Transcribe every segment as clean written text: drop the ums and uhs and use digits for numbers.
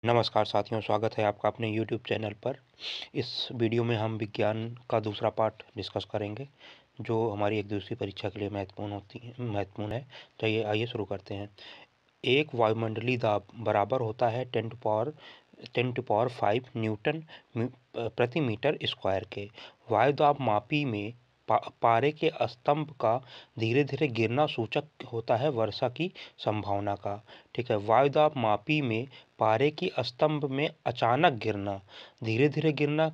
नमस्कार साथियों, स्वागत है आपका अपने YouTube चैनल पर। इस वीडियो में हम विज्ञान का दूसरा पार्ट डिस्कस करेंगे, जो हमारी एक दूसरी परीक्षा के लिए महत्वपूर्ण है। तो आइए शुरू करते हैं। एक वायुमंडलीय दाब बराबर होता है 10 टू पावर 5 न्यूटन प्रति मीटर स्क्वायर के। वायुदाब मापी में पारे के स्तंभ का धीरे धीरे गिरना सूचक होता है वर्षा की संभावना का। ठीक है, वायुदाब मापी में पारे की स्तंभ में अचानक गिरना, धीरे धीरे गिरना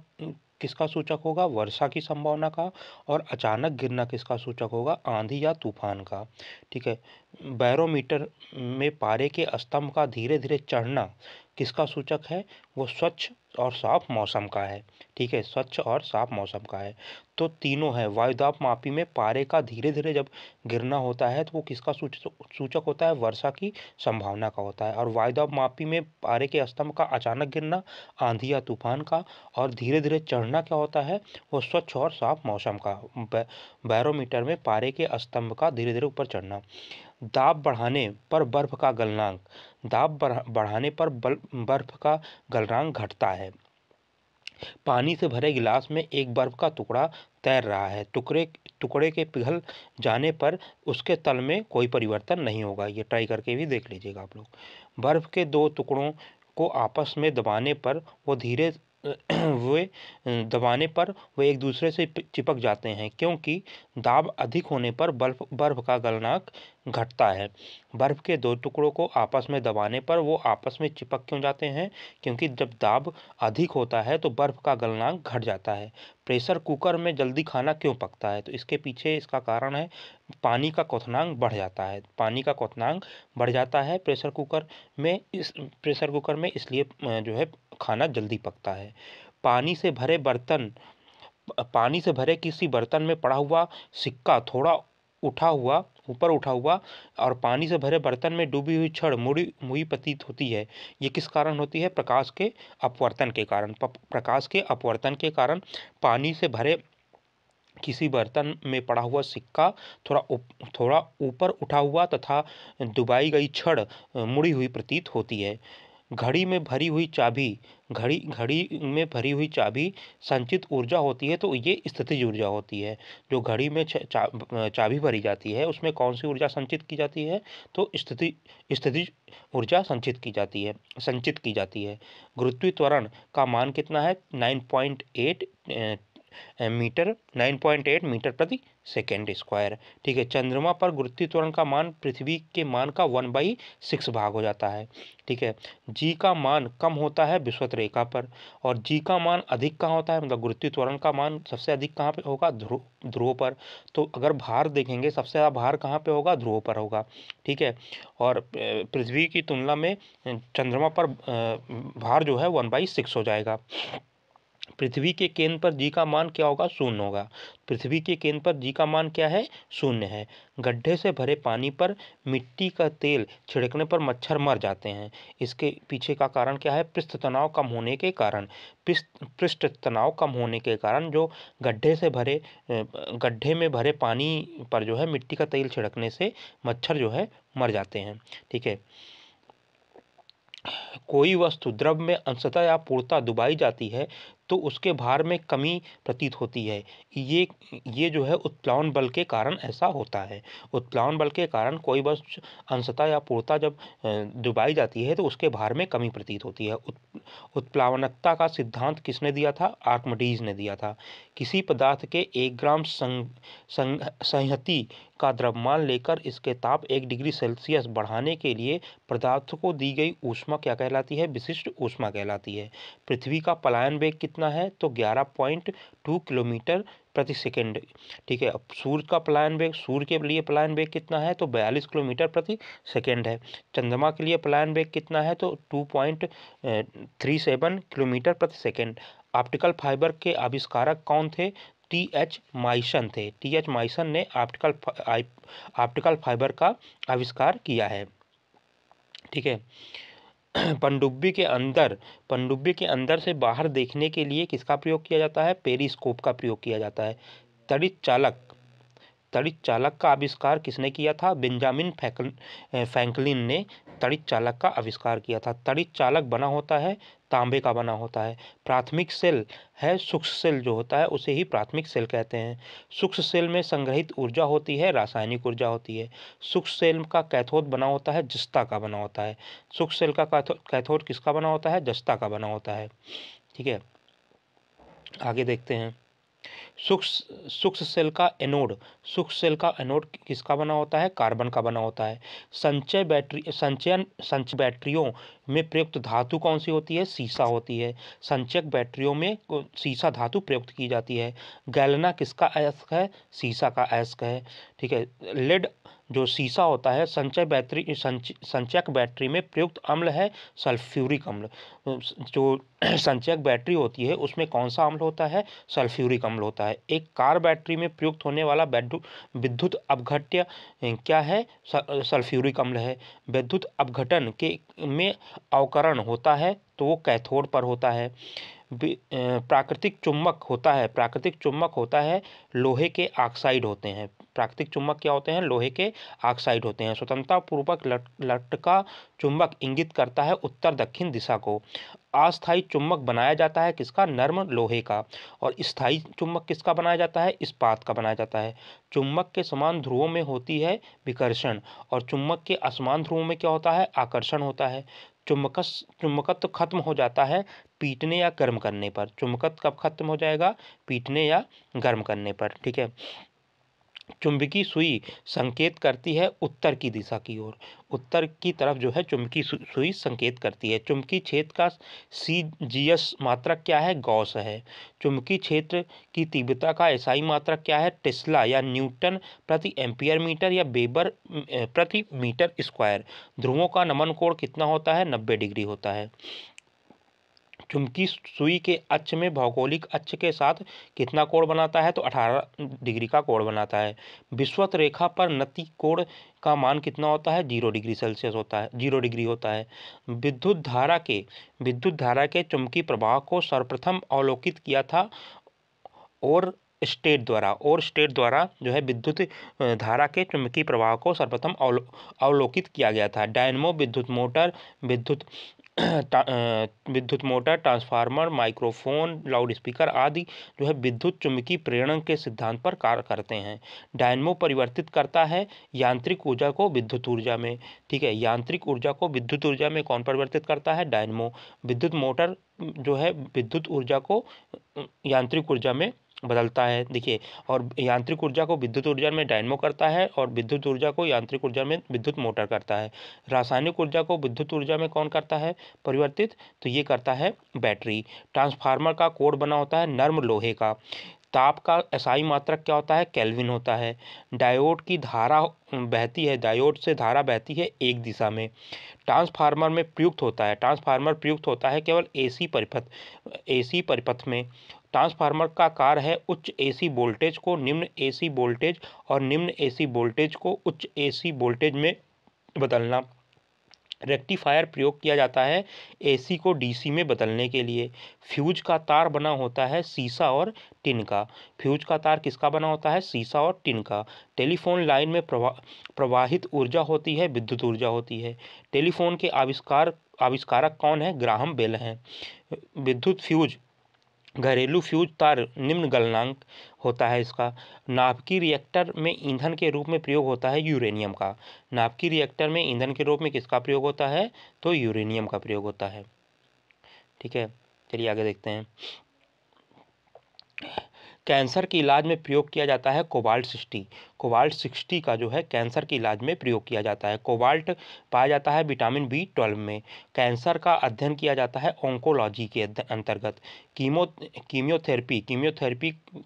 किसका सूचक होगा? वर्षा की संभावना का। और अचानक गिरना किसका सूचक होगा? आंधी या तूफान का। ठीक है, बैरोमीटर में पारे के स्तंभ का धीरे धीरे चढ़ना किसका सूचक है? वो स्वच्छ और साफ मौसम का है। ठीक है, स्वच्छ और साफ मौसम का है। तो तीनों है। वायुदाब मापी में पारे का धीरे धीरे जब गिरना होता है तो वो किसका सूचक होता है? वर्षा की संभावना का होता है। और वायुदाब मापी में पारे के स्तंभ का अचानक गिरना आंधी या तूफान का, और धीरे धीरे चढ़ना क्या होता है? वो स्वच्छ और साफ मौसम का। बैरोमीटर में पारे के स्तंभ का धीरे धीरे ऊपर चढ़ना। दाब बढ़ाने पर बर्फ का गलनांक, दाब बढ़ाने पर बर्फ का गलनांक घटता है। पानी से भरे गिलास में एक बर्फ का टुकड़ा तैर रहा है। टुकड़े के पिघल जाने पर उसके तल में कोई परिवर्तन नहीं होगा। ये ट्राई करके भी देख लीजिएगा आप लोग। बर्फ के दो टुकड़ों को आपस में दबाने पर वो धीरे दबाने पर वे एक दूसरे से चिपक जाते हैं, क्योंकि दाब अधिक होने पर बर्फ का गलनांक घटता है। बर्फ के दो टुकड़ों को आपस में दबाने पर वो आपस में चिपक क्यों जाते हैं? क्योंकि जब दाब अधिक होता है तो बर्फ का गलनांक घट जाता है। प्रेशर कुकर में जल्दी खाना क्यों पकता है? तो इसके पीछे इसका कारण है पानी का क्वथनांक बढ़ जाता है। पानी का क्वथनांक बढ़ जाता है प्रेशर कुकर में, इसलिए जो है खाना जल्दी पकता है। पानी से भरे किसी बर्तन में पड़ा हुआ सिक्का थोड़ा ऊपर उठा हुआ और पानी से भरे बर्तन में डूबी हुई छड़ मुड़ी हुई प्रतीत होती है। ये किस कारण होती है? प्रकाश के अपवर्तन के कारण। प्रकाश के अपवर्तन के कारण पानी से भरे किसी बर्तन में पड़ा हुआ सिक्का थोड़ा ऊपर उठा हुआ तथा डुबाई गई छड़ मुड़ी हुई प्रतीत होती है। घड़ी में भरी हुई चाबी संचित ऊर्जा होती है, तो ये स्थितिज ऊर्जा होती है। जो घड़ी में चाबी भरी जाती है उसमें कौन सी ऊर्जा संचित की जाती है? तो स्थितिज ऊर्जा संचित की जाती है। गुरुत्वीय त्वरण का मान कितना है? 9.8 मीटर प्रति सेकेंड स्क्वायर। ठीक है, चंद्रमा पर गुरुत्वीय त्वरण का मान पृथ्वी के मान का 1/6 भाग हो जाता है। ठीक है, जी का मान कम होता है विषुवत रेखा पर, और जी का मान अधिक कहाँ होता है? मतलब गुरुत्वीय त्वरण का मान सबसे अधिक कहाँ पे होगा? ध्रुव पर। तो अगर भार देखेंगे, सबसे ज़्यादा भार कहाँ पे होगा? ध्रुव पर होगा। ठीक है, और पृथ्वी की तुलना में चंद्रमा पर भार जो है 1/6 हो जाएगा। पृथ्वी के केंद्र पर जी का मान क्या होगा? 0 होगा। पृथ्वी के केंद्र पर जी का मान क्या है? 0 है। गड्ढे से भरे पानी पर मिट्टी का तेल छिड़कने पर मच्छर मर जाते हैं। इसके पीछे का कारण क्या है? पृष्ठ तनाव कम होने के कारण। पृष्ठ तनाव कम होने के कारण जो गड्ढे में भरे पानी पर जो है मिट्टी का तेल छिड़कने से मच्छर जो है मर जाते हैं। ठीक है, कोई वस्तु द्रव में अंशतः या पूर्णतः डुबाई जाती है तो उसके भार में कमी प्रतीत होती है। ये जो है उत्प्लावन बल के कारण ऐसा होता है। उत्प्लावन बल के कारण कोई वस्तु अंशतः या पूर्णतः जब डुबाई जाती है तो उसके भार में कमी प्रतीत होती है। उत्प्लावनकता का सिद्धांत किसने दिया था? आर्किमिडीज ने दिया था। किसी पदार्थ के 1 ग्राम संहति का द्रव्यमान लेकर इसके ताप 1 डिग्री सेल्सियस बढ़ाने के लिए पदार्थ को दी गई ऊष्मा क्या कहलाती है? विशिष्ट ऊष्मा कहलाती है। पृथ्वी का पलायन वेग कितना है? तो 11.2 किलोमीटर प्रति सेकेंड। ठीक है, अब सूर्य के लिए पलायन वेग कितना है? तो 42 किलोमीटर प्रति सेकेंड है। चंद्रमा के लिए पलायन वेग कितना है? तो 2.37 किलोमीटर प्रति सेकेंड। ऑप्टिकल फाइबर के आविष्कारक कौन थे? टी.एच. माइसन थे। टी.एच. माइसन ने ऑप्टिकल फाइबर का आविष्कार किया है। ठीक है, पनडुब्बी के अंदर से बाहर देखने के लिए किसका प्रयोग किया जाता है? पेरिस्कोप का प्रयोग किया जाता है। तड़ित चालक का आविष्कार किसने किया था? बेंजामिन फ्रैंकलिन ने तड़ित चालक का आविष्कार किया था। तड़ित चालक बना होता है तांबे का बना होता है। प्राथमिक सेल है सूक्ष्म सेल जो होता है उसे ही प्राथमिक सेल कहते हैं। सूक्ष्म सेल में संग्रहित ऊर्जा होती है रासायनिक ऊर्जा होती है। सूक्ष्म सेल का कैथोड बना होता है जस्ता का बना होता है। सूक्ष्म सेल का कैथोड किसका बना होता है? जस्ता का बना होता है। ठीक है, आगे देखते हैं। सूक्ष्म सेल का एनोड, सूक्ष्म सेल का एनोड किसका बना होता है? कार्बन का बना होता है। संचय बैटरियों में प्रयुक्त धातु कौन सी होती है? सीसा होती है। संचयक बैटरियों में सीसा धातु प्रयुक्त की जाती है। गैलेना किसका अयस्क है? सीसा का अयस्क है। ठीक है, लेड जो सीसा होता है संचयक बैटरी में प्रयुक्त अम्ल है सल्फ्यूरिक अम्ल। जो संचयक बैटरी होती है उसमें कौन सा अम्ल होता है? सल्फ्यूरिक अम्ल होता है। एक कार बैटरी में प्रयुक्त होने वाला विद्युत अपघट्य क्या है? सल्फ्यूरिक अम्ल है। विद्युत अपघटन के में अवकरण होता है तो वो कैथोड पर होता है। प्राकृतिक चुंबक होता है लोहे के ऑक्साइड होते हैं। प्राकृतिक चुंबक क्या होते हैं? लोहे के ऑक्साइड होते हैं। स्वतंत्रता पूर्वक लटका चुंबक इंगित करता है उत्तर दक्षिण दिशा को। अस्थायी चुंबक बनाया जाता है किसका? नर्म लोहे का। और स्थायी चुंबक किसका बनाया जाता है? इस्पात का बनाया जाता है। चुंबक के समान ध्रुवों में होती है विकर्षण और चुंबक के असमान ध्रुवों में क्या होता है? आकर्षण होता है। चुंबकत्व खत्म हो जाता है पीटने या गर्म करने पर। चुंबकत्व कब खत्म हो जाएगा? पीटने या गर्म करने पर। ठीक है, चुंबकीय सुई संकेत करती है उत्तर की दिशा की ओर। उत्तर की तरफ जो है चुंबकीय सुई संकेत करती है। चुंबकीय क्षेत्र का CGS मात्रक क्या है? गॉस है। चुंबकीय क्षेत्र की तीव्रता का SI मात्रक क्या है? टेस्ला या न्यूटन प्रति एम्पियर मीटर या वेबर प्रति मीटर स्क्वायर। ध्रुवों का नमन कोण कितना होता है? 90 डिग्री होता है। चुंबकीय सुई के अक्ष में भौगोलिक अक्ष के साथ कितना कोण बनाता है? तो 18 डिग्री का कोण बनाता है। विषुवत रेखा पर नति कोण का मान कितना होता है? 0 डिग्री सेल्सियस होता है, 0 डिग्री होता है। विद्युत धारा के चुंबकीय प्रवाह को सर्वप्रथम अवलोकित किया था और स्टेट द्वारा जो है विद्युत धारा के चुंबकीय प्रवाह को सर्वप्रथम अवलोकित किया गया था। डायनमो विद्युत motor, transformer, microphone, loud speaker आदि जो है विद्युत चुंबकीय प्रेरण के सिद्धांत पर कार्य करते हैं। डायनमो परिवर्तित करता है यांत्रिक ऊर्जा को विद्युत ऊर्जा में। ठीक है, यांत्रिक ऊर्जा को विद्युत ऊर्जा में कौन परिवर्तित करता है? डायनमो। विद्युत मोटर जो है विद्युत ऊर्जा को यांत्रिक ऊर्जा में बदलता है। देखिए, और यांत्रिक ऊर्जा को विद्युत ऊर्जा में डायनमो करता है और विद्युत ऊर्जा को यांत्रिक ऊर्जा में विद्युत मोटर करता है। रासायनिक ऊर्जा को विद्युत ऊर्जा में कौन करता है परिवर्तित? तो ये करता है बैटरी। ट्रांसफार्मर का कोड बना होता है नर्म लोहे का। ताप का SI मात्रक क्या होता है? केल्विन होता है। डायोड की धारा बहती है, डायोड से धारा बहती है एक दिशा में। ट्रांसफार्मर प्रयुक्त होता है केवल AC परिपथ में। ट्रांसफार्मर का कार्य है उच्च AC वोल्टेज को निम्न AC वोल्टेज और निम्न AC वोल्टेज को उच्च AC वोल्टेज में बदलना। रेक्टिफायर प्रयोग किया जाता है AC को DC में बदलने के लिए। फ्यूज का तार बना होता है सीसा और टिन का। फ्यूज का तार किसका बना होता है? सीसा और टिन का। टेलीफोन लाइन में प्रवाहित ऊर्जा होती है विद्युत ऊर्जा होती है। टेलीफोन के आविष्कारक कौन है? ग्राहम बेल हैं। विद्युत फ्यूज घरेलू फ्यूज तार निम्न गलनांक होता है इसका। नाभिकीय रिएक्टर में ईंधन के रूप में प्रयोग होता है यूरेनियम का। नाभिकीय रिएक्टर में ईंधन के रूप में किसका प्रयोग होता है? तो यूरेनियम का प्रयोग होता है। ठीक है, चलिए आगे देखते हैं। कैंसर के इलाज में प्रयोग किया जाता है कोबाल्ट 60 का जो है कैंसर के इलाज में प्रयोग किया जाता है। कोबाल्ट पाया जाता है विटामिन B12 में। कैंसर का अध्ययन किया जाता है ऑन्कोलॉजी के अंतर्गत। कीमोथेरेपी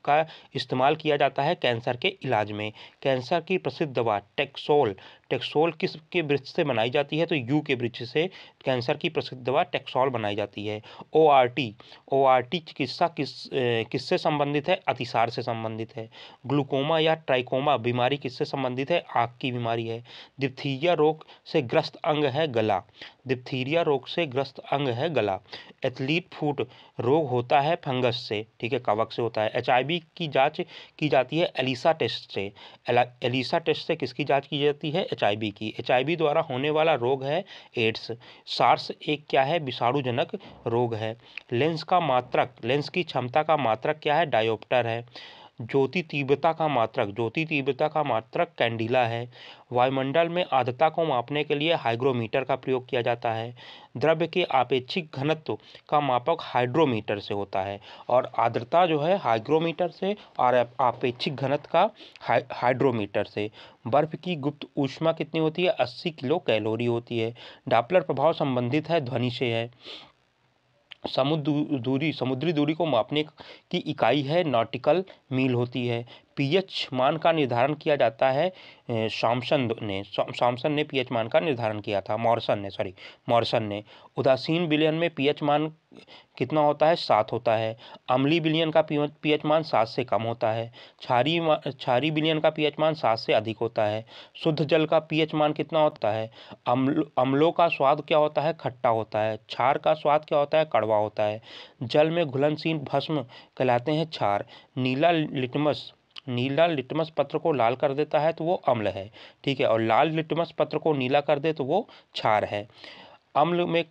का इस्तेमाल किया जाता है कैंसर के इलाज में। कैंसर की प्रसिद्ध दवा टेक्सोल किसके वृक्ष से बनाई जाती है? तो यू के वृक्ष से कैंसर की प्रसिद्ध दवा टेक्सोल बनाई जाती है। ORT चिकित्सा किससे संबंधित है? अतिसार से संबंधित है। ग्लूकोमा या ट्राइकोमा बीमारी किससे संबंधित है? आँख की बीमारी है। डिप्थीरिया रोग से ग्रस्त अंग है गला। डिप्थीरिया रोग से ग्रस्त अंग है गला। एथलीट फुट रोग होता है फंगस से, ठीक है, कवक से होता है। HIV की जांच की जाती है एलिसा टेस्ट से। एलिसा टेस्ट से किसकी जांच की जाती है? HIV की। HIV द्वारा होने वाला रोग है एड्स। सार्स एक क्या है? विषाणुजनक रोग है। लेंस की क्षमता का मात्रक क्या है? डायोप्टर है। ज्योति तीव्रता का मात्रक कैंडिला है। वायुमंडल में आर्द्रता को मापने के लिए हाइग्रोमीटर का प्रयोग किया जाता है। द्रव्य के आपेक्षिक घनत्व का मापक हाइड्रोमीटर से होता है, और आर्द्रता जो है हाइग्रोमीटर से और आपेक्षिक घनत्व का हाइड्रोमीटर से। बर्फ की गुप्त ऊष्मा कितनी होती है? 80 किलो कैलोरी होती है। डॉपलर प्रभाव संबंधित है ध्वनि से है। समुद्री दूरी को मापने की इकाई है नॉटिकल मील होती है। पीएच मान का निर्धारण किया जाता है सॉमसन ने पीएच मान का निर्धारण किया था। मॉर्सन ने। उदासीन विलयन में पीएच मान कितना होता है? 7 होता है। अम्लीय विलयन का पीएच मान 7 से कम होता है। क्षारीय विलयन का पीएच मान 7 से अधिक होता है। शुद्ध जल का पीएच मान कितना होता है? अम्लों का स्वाद क्या होता है? खट्टा होता है। क्षार का स्वाद क्या होता है? कड़वा होता है। जल में घुलनशील भस्म कहलाते हैं क्षार। नीला लिटमस पत्र को लाल कर देता है तो वो अम्ल है, ठीक है, और लाल लिटमस पत्र को नीला कर दे तो वो क्षार है। अम्ल में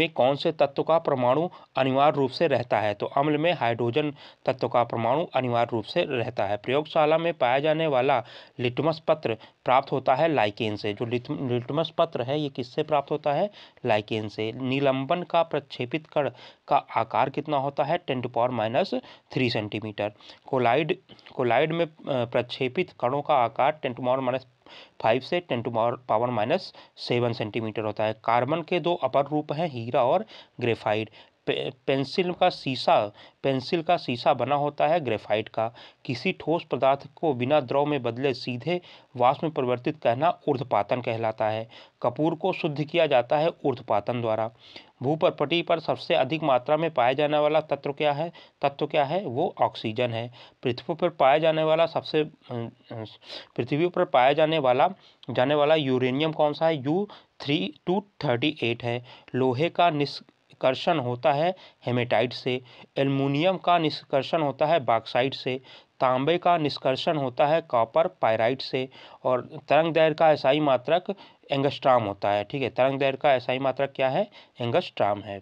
कौन से तत्व का परमाणु अनिवार्य रूप से रहता है? तो अम्ल में हाइड्रोजन तत्व का परमाणु अनिवार्य रूप से रहता है। प्रयोगशाला में पाया जाने वाला लिटमस पत्र प्राप्त होता है लाइकेन से। जो लिटमस पत्र है ये किससे प्राप्त होता है? लाइकेन से। निलंबन का प्रक्षेपित कण का आकार कितना होता है? 10⁻³ सेंटीमीटर। कोलाइड में प्रक्षेपित कणों का आकार 10⁻5 से 10⁻7 सेंटीमीटर होता है। कार्बन के 2 अपर रूप हैं, हीरा और ग्रेफाइट। पेंसिल का शीशा बना होता है ग्रेफाइट का। किसी ठोस पदार्थ को बिना द्रव में बदले सीधे वाष्प में परिवर्तित करना ऊर्ध्वपातन कहलाता है। कपूर को शुद्ध किया जाता है ऊर्ध्वपातन द्वारा। भूप्रपटी पर सबसे अधिक मात्रा में पाया जाने वाला तत्व क्या है? वो ऑक्सीजन है। पृथ्वी पर पाया जाने वाला यूरेनियम कौन सा है? U-238 है। लोहे का निष्कर्षण होता है हेमेटाइट से। एल्युमिनियम का निष्कर्षण होता है बॉक्साइट से। तांबे का निष्कर्षण होता है कॉपर पाइराइट से। और तरंग दैर्घ्य का एसआई मात्रक एंगस्ट्रॉम होता है, ठीक है। तरंग दैर्घ्य का एसआई मात्रक क्या है? एंगस्ट्रॉम है।